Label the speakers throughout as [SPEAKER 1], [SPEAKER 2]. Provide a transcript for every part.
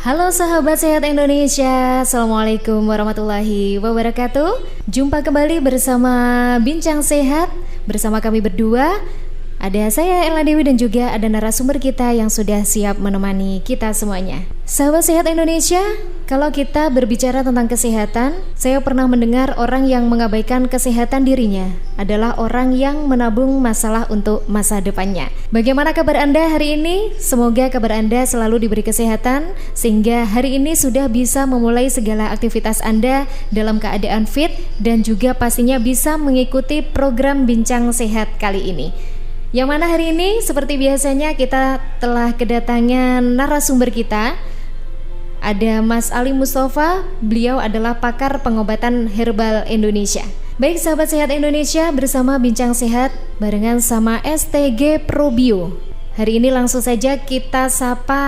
[SPEAKER 1] Halo sahabat sehat Indonesia, Assalamualaikum warahmatullahi wabarakatuh. Jumpa kembali bersama Bincang Sehat bersama kami berdua. Ada saya Ella Dewi dan juga ada narasumber kita yang sudah siap menemani kita semuanya. Sahabat sehat Indonesia, kalau kita berbicara tentang kesehatan, saya pernah mendengar orang yang mengabaikan kesehatan dirinya adalah orang yang menabung masalah untuk masa depannya. Bagaimana kabar Anda hari ini? Semoga kabar Anda selalu diberi kesehatan sehingga hari ini sudah bisa memulai segala aktivitas Anda dalam keadaan fit dan juga pastinya bisa mengikuti program Bincang Sehat kali ini. Yang mana hari ini seperti biasanya kita telah kedatangan narasumber kita. Ada Mas Ali Mustafa, beliau adalah pakar pengobatan herbal Indonesia. Baik sahabat sehat Indonesia, bersama Bincang Sehat barengan sama STG Probio. Hari ini langsung saja kita sapa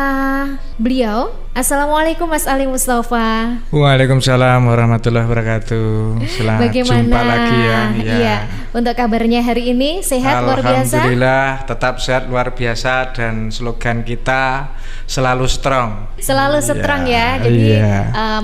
[SPEAKER 1] beliau. Assalamualaikum Mas Ali Mustafa.
[SPEAKER 2] Waalaikumsalam warahmatullahi wabarakatuh. Selamat jumpa lagi ya.
[SPEAKER 1] Iya. Untuk kabarnya hari ini sehat luar biasa.
[SPEAKER 2] Alhamdulillah tetap sehat luar biasa dan slogan kita selalu strong.
[SPEAKER 1] Selalu strong ya. Jadi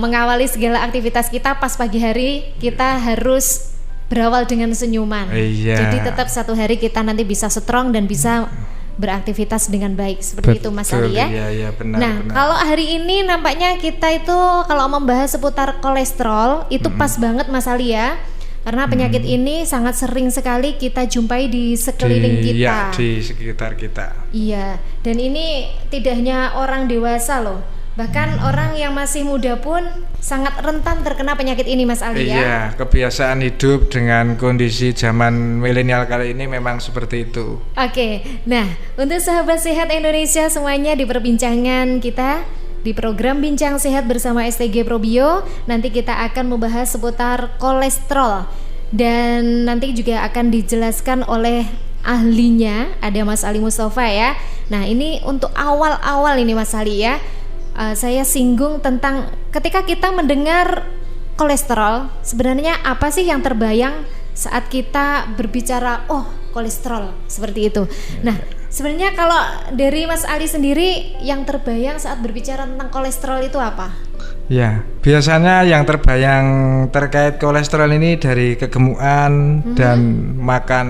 [SPEAKER 1] mengawali segala aktivitas kita pas pagi hari kita harus berawal dengan senyuman. Jadi tetap satu hari kita nanti bisa strong dan bisa beraktivitas dengan baik seperti itu Mas Ali ya.
[SPEAKER 2] Iya, benar.
[SPEAKER 1] Kalau hari ini nampaknya kita itu kalau membahas seputar kolesterol itu pas banget Mas Ali ya. Karena penyakit ini sangat sering sekali kita jumpai di sekeliling kita.
[SPEAKER 2] Iya, di sekitar kita.
[SPEAKER 1] Iya, dan ini tidak hanya orang dewasa loh. Bahkan orang yang masih muda pun sangat rentan terkena penyakit ini Mas Ali ya.
[SPEAKER 2] Iya, kebiasaan hidup dengan kondisi zaman milenial kali ini memang seperti itu.
[SPEAKER 1] Oke, nah untuk sahabat sehat Indonesia semuanya di perbincangan kita di program Bincang Sehat bersama STG Probio, nanti kita akan membahas seputar kolesterol dan nanti juga akan dijelaskan oleh ahlinya, ada Mas Ali Mustafa ya. Nah ini untuk awal-awal ini Mas Ali ya. Saya singgung tentang ketika kita mendengar kolesterol, sebenarnya apa sih yang terbayang saat kita berbicara kolesterol seperti itu. Nah sebenarnya kalau dari Mas Ali sendiri yang terbayang saat berbicara tentang kolesterol itu apa?
[SPEAKER 2] Ya, biasanya yang terbayang terkait kolesterol ini dari kegemukan dan makan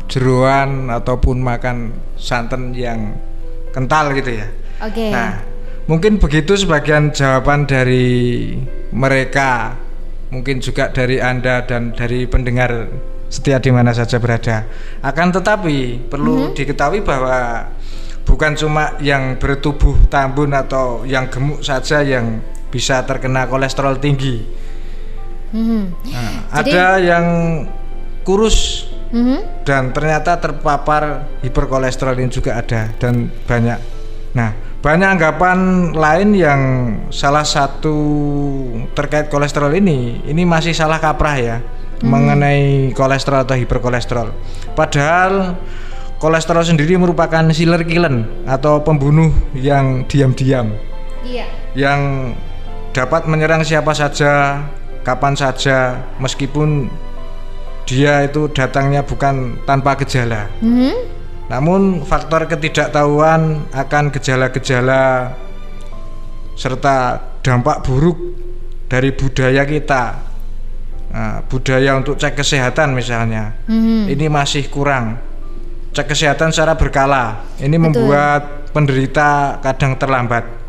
[SPEAKER 2] jeroan ataupun makan santan yang kental gitu ya.
[SPEAKER 1] Oke.
[SPEAKER 2] Nah, mungkin begitu sebagian jawaban dari mereka, mungkin juga dari Anda dan dari pendengar setia di mana saja berada. Akan tetapi perlu diketahui bahwa bukan cuma yang bertubuh tambun atau yang gemuk saja yang bisa terkena kolesterol tinggi. Nah, ada yang kurus dan ternyata terpapar hiperkolesteroling juga ada dan banyak. Nah, banyak anggapan lain yang salah satu terkait kolesterol ini masih salah kaprah ya mengenai kolesterol atau hiperkolesterol. Padahal kolesterol sendiri merupakan silent killer atau pembunuh yang diam-diam. Iya. Yang dapat menyerang siapa saja, kapan saja, meskipun dia itu datangnya bukan tanpa gejala. Namun faktor ketidaktahuan akan gejala-gejala serta dampak buruk dari budaya kita, budaya untuk cek kesehatan misalnya, ini masih kurang. Cek kesehatan secara berkala, ini membuat penderita kadang terlambat.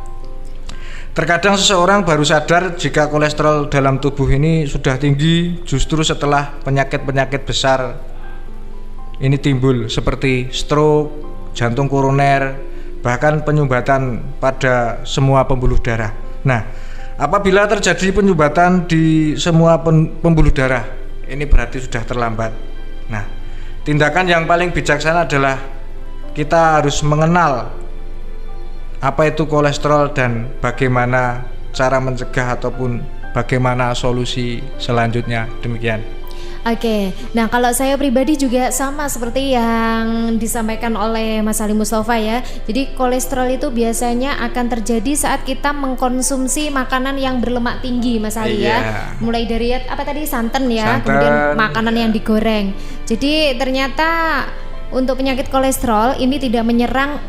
[SPEAKER 2] Terkadang seseorang baru sadar jika kolesterol dalam tubuh ini sudah tinggi justru setelah penyakit-penyakit besar ini timbul seperti stroke, jantung koroner, bahkan penyumbatan pada semua pembuluh darah. Nah, apabila terjadi penyumbatan di semua pembuluh darah, ini berarti sudah terlambat. Nah, tindakan yang paling bijaksana adalah kita harus mengenal apa itu kolesterol dan bagaimana cara mencegah ataupun bagaimana solusi selanjutnya. Demikian.
[SPEAKER 1] Oke, nah kalau saya pribadi juga sama seperti yang disampaikan oleh Mas Ali Mustafa ya. Jadi kolesterol itu biasanya akan terjadi saat kita mengkonsumsi makanan yang berlemak tinggi Mas Ali ya. Mulai dari apa tadi santan ya, kemudian makanan yang digoreng. Jadi ternyata untuk penyakit kolesterol ini tidak menyerang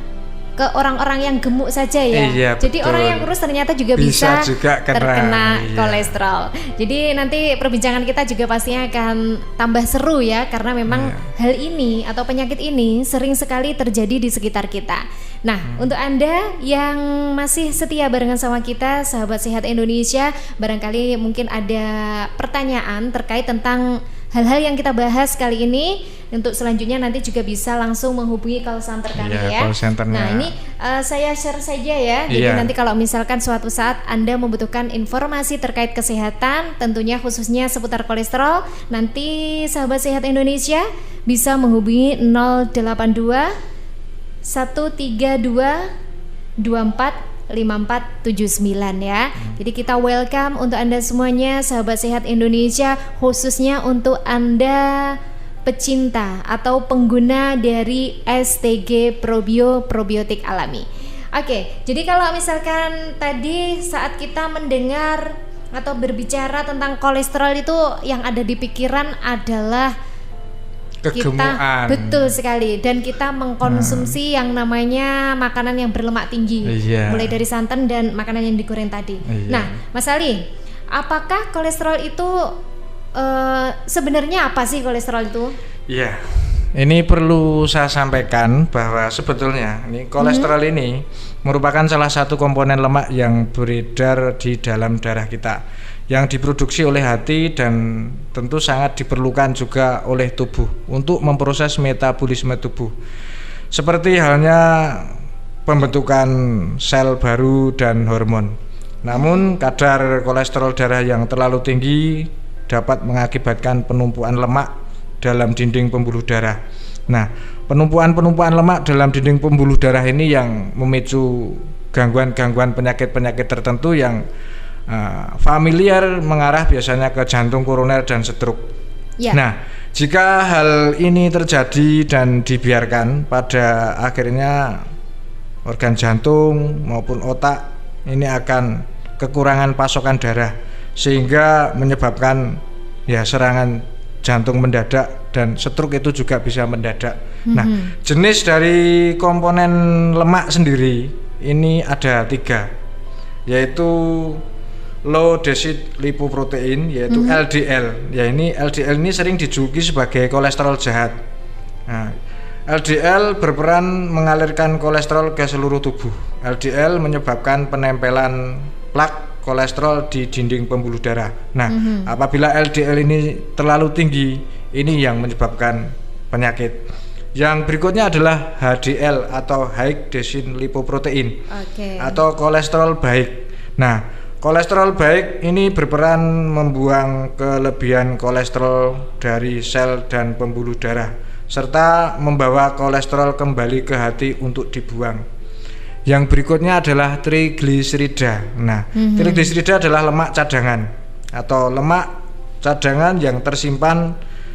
[SPEAKER 1] ke orang-orang yang gemuk saja ya.
[SPEAKER 2] Iya,
[SPEAKER 1] Jadi
[SPEAKER 2] betul.
[SPEAKER 1] orang yang kurus ternyata juga
[SPEAKER 2] Bisa
[SPEAKER 1] bisa
[SPEAKER 2] juga
[SPEAKER 1] terkena
[SPEAKER 2] iya.
[SPEAKER 1] kolesterol. Jadi nanti perbincangan kita juga pastinya akan tambah seru ya, karena memang hal ini atau penyakit ini sering sekali terjadi di sekitar kita. Nah, untuk Anda yang masih setia barengan sama kita, sahabat sehat Indonesia, barangkali mungkin ada pertanyaan terkait tentang hal-hal yang kita bahas kali ini. Untuk selanjutnya nanti juga bisa langsung menghubungi call center kami
[SPEAKER 2] Iya,
[SPEAKER 1] ya.
[SPEAKER 2] call centernya.
[SPEAKER 1] Nah, ini saya share saja ya. Jadi
[SPEAKER 2] Iya.
[SPEAKER 1] nanti kalau misalkan suatu saat Anda membutuhkan informasi terkait kesehatan, tentunya khususnya seputar kolesterol, nanti sahabat sehat Indonesia bisa menghubungi 082 132 24 5479 ya. Jadi kita welcome untuk Anda semuanya sahabat sehat Indonesia, khususnya untuk Anda pecinta atau pengguna dari STG Probio probiotik alami. Oke, jadi kalau misalkan tadi saat kita mendengar atau berbicara tentang kolesterol itu yang ada di pikiran adalah
[SPEAKER 2] Kegemukan.
[SPEAKER 1] kita, betul sekali, dan kita mengkonsumsi yang namanya makanan yang berlemak tinggi,
[SPEAKER 2] Iya.
[SPEAKER 1] mulai dari santan dan makanan yang digoreng tadi.
[SPEAKER 2] Iya.
[SPEAKER 1] Nah, Mas Ali, apakah kolesterol itu sebenarnya apa sih kolesterol itu?
[SPEAKER 2] Iya. Ini perlu saya sampaikan bahwa sebetulnya ini kolesterol ini merupakan salah satu komponen lemak yang beredar di dalam darah kita, yang diproduksi oleh hati dan tentu sangat diperlukan juga oleh tubuh untuk memproses metabolisme tubuh. Seperti halnya pembentukan sel baru dan hormon. Namun kadar kolesterol darah yang terlalu tinggi dapat mengakibatkan penumpukan lemak dalam dinding pembuluh darah. Nah, penumpukan lemak dalam dinding pembuluh darah ini yang memicu gangguan-gangguan penyakit-penyakit tertentu yang familiar mengarah biasanya ke jantung, koroner, dan stroke.
[SPEAKER 1] Ya.
[SPEAKER 2] Nah, jika hal ini terjadi dan dibiarkan, pada akhirnya organ jantung maupun otak ini akan kekurangan pasokan darah, sehingga menyebabkan ya serangan jantung mendadak, dan stroke itu juga bisa mendadak. Nah, jenis dari komponen lemak sendiri ini ada 3, yaitu low density lipoprotein, yaitu LDL. Ya, ini LDL ini sering dijuluki sebagai kolesterol jahat. Nah, LDL berperan mengalirkan kolesterol ke seluruh tubuh. LDL menyebabkan penempelan plak kolesterol di dinding pembuluh darah. Nah, apabila LDL ini terlalu tinggi, ini yang menyebabkan penyakit. Yang berikutnya adalah HDL atau high density lipoprotein, atau kolesterol baik. Nah, kolesterol baik ini berperan membuang kelebihan kolesterol dari sel dan pembuluh darah, serta membawa kolesterol kembali ke hati untuk dibuang. Yang berikutnya adalah trigliserida. Nah, trigliserida adalah lemak cadangan atau lemak cadangan yang tersimpan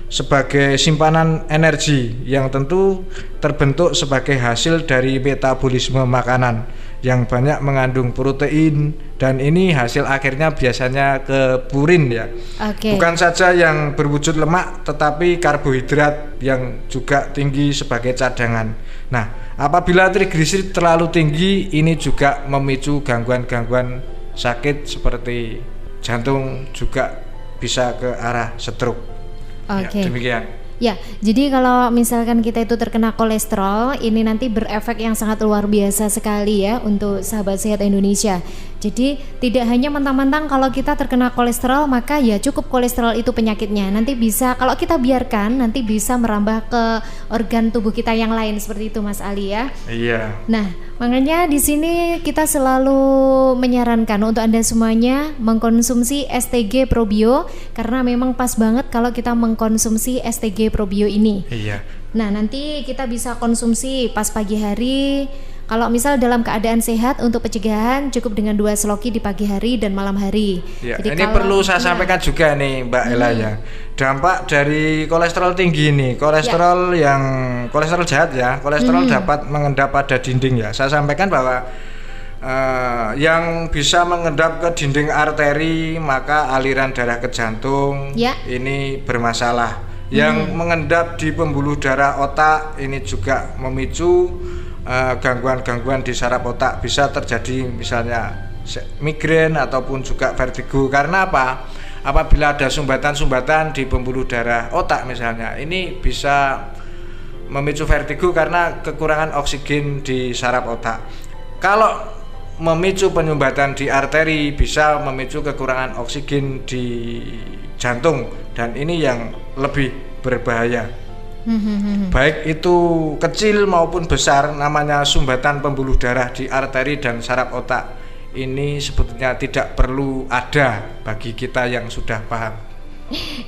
[SPEAKER 2] sebagai simpanan energi yang tentu terbentuk sebagai hasil dari metabolisme makanan yang banyak mengandung protein, dan ini hasil akhirnya biasanya ke purin ya. Bukan saja yang berwujud lemak, tetapi karbohidrat yang juga tinggi sebagai cadangan. Nah, apabila trigliserid terlalu tinggi, ini juga memicu gangguan-gangguan sakit seperti jantung, juga bisa ke arah stroke. Ya, demikian.
[SPEAKER 1] Ya, jadi kalau misalkan kita itu terkena kolesterol, ini nanti berefek yang sangat luar biasa sekali ya untuk sahabat sehat Indonesia. Jadi tidak hanya mentang-mentang kalau kita terkena kolesterol maka ya cukup kolesterol itu penyakitnya. Nanti bisa, kalau kita biarkan, nanti bisa merambah ke organ tubuh kita yang lain, seperti itu Mas Ali ya.
[SPEAKER 2] Iya.
[SPEAKER 1] Nah, makanya di sini kita selalu menyarankan untuk Anda semuanya mengkonsumsi STG Probio, karena memang pas banget kalau kita mengkonsumsi STG Probio ini.
[SPEAKER 2] Iya.
[SPEAKER 1] Nah, nanti kita bisa konsumsi pas pagi hari. Kalau misal dalam keadaan sehat, untuk pencegahan cukup dengan 2 seloki di pagi hari dan malam hari.
[SPEAKER 2] Ya,
[SPEAKER 1] jadi
[SPEAKER 2] ini perlu saya sampaikan juga nih Mbak Ella ya. Dampak dari kolesterol tinggi nih, kolesterol yang kolesterol jahat ya, kolesterol dapat mengendap pada dinding ya. Saya sampaikan bahwa yang bisa mengendap ke dinding arteri, maka aliran darah ke jantung ini bermasalah. Yang mengendap di pembuluh darah otak ini juga memicu gangguan-gangguan di saraf otak, bisa terjadi misalnya migrain ataupun juga vertigo. Karena apa? Apabila ada sumbatan-sumbatan di pembuluh darah otak misalnya, ini bisa memicu vertigo karena kekurangan oksigen di saraf otak. Kalau memicu penyumbatan di arteri, bisa memicu kekurangan oksigen di jantung, dan ini yang lebih berbahaya. Baik itu kecil maupun besar, namanya sumbatan pembuluh darah di arteri dan saraf otak ini sebetulnya tidak perlu ada bagi kita yang sudah paham.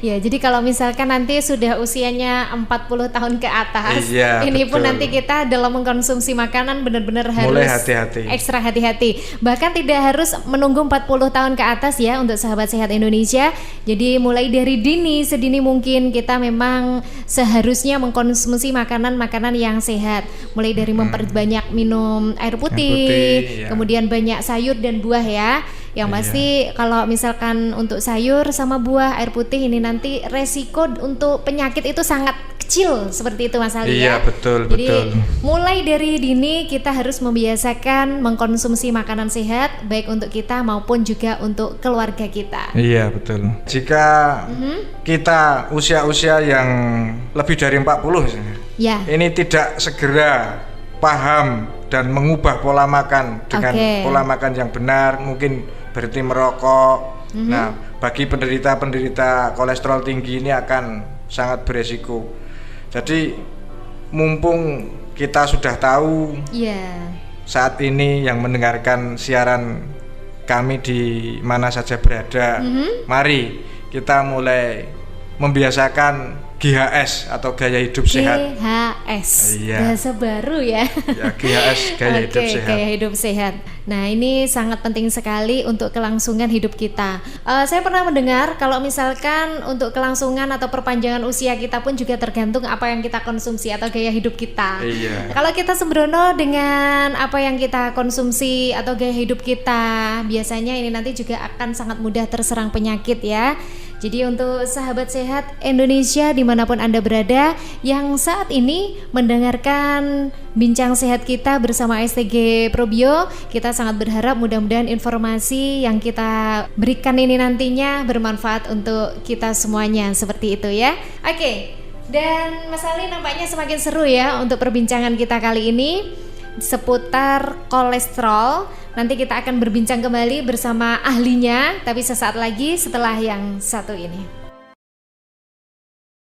[SPEAKER 1] Ya, jadi kalau misalkan nanti sudah usianya 40 tahun ke atas,
[SPEAKER 2] iya,
[SPEAKER 1] ini
[SPEAKER 2] betul.
[SPEAKER 1] pun nanti kita dalam mengkonsumsi makanan benar-benar harus
[SPEAKER 2] hati-hati.
[SPEAKER 1] Ekstra hati-hati. Bahkan tidak harus menunggu 40 tahun ke atas ya untuk sahabat sehat Indonesia. Jadi mulai dari sedini mungkin kita memang seharusnya mengkonsumsi makanan-makanan yang sehat. Mulai dari memperbanyak minum air putih,
[SPEAKER 2] ya.
[SPEAKER 1] Kemudian banyak sayur dan buah ya. Yang pasti kalau misalkan untuk sayur sama buah, air putih ini nanti resiko untuk penyakit itu sangat kecil, seperti itu Mas Ali ya.
[SPEAKER 2] Iya, betul.
[SPEAKER 1] Jadi mulai dari dini kita harus membiasakan mengkonsumsi makanan sehat, baik untuk kita maupun juga untuk keluarga kita.
[SPEAKER 2] Iya, betul. Jika kita usia-usia yang lebih dari 40 misalnya,
[SPEAKER 1] ya,
[SPEAKER 2] ini tidak segera paham dan mengubah pola makan dengan pola makan yang benar, mungkin berhenti merokok. Nah, bagi penderita kolesterol tinggi ini akan sangat beresiko. Jadi mumpung kita sudah tahu, saat ini yang mendengarkan siaran kami di mana saja berada, mari kita mulai membiasakan GHS atau gaya hidup sehat.
[SPEAKER 1] GHS, bahasa baru ya.
[SPEAKER 2] Ya, GHS, gaya hidup sehat.
[SPEAKER 1] Gaya hidup sehat. Nah, ini sangat penting sekali untuk kelangsungan hidup kita. Saya pernah mendengar kalau misalkan untuk kelangsungan atau perpanjangan usia kita pun juga tergantung apa yang kita konsumsi atau gaya hidup kita.
[SPEAKER 2] Iya.
[SPEAKER 1] Kalau kita sembrono dengan apa yang kita konsumsi atau gaya hidup kita, biasanya ini nanti juga akan sangat mudah terserang penyakit ya. Jadi untuk sahabat sehat Indonesia dimanapun Anda berada yang saat ini mendengarkan bincang sehat kita bersama STG Probio, kita sangat berharap mudah-mudahan informasi yang kita berikan ini nantinya bermanfaat untuk kita semuanya, seperti itu ya. Oke, dan Mas Ali nampaknya semakin seru ya untuk perbincangan kita kali ini seputar kolesterol. Nanti kita akan berbincang kembali bersama ahlinya, tapi sesaat lagi setelah yang satu ini.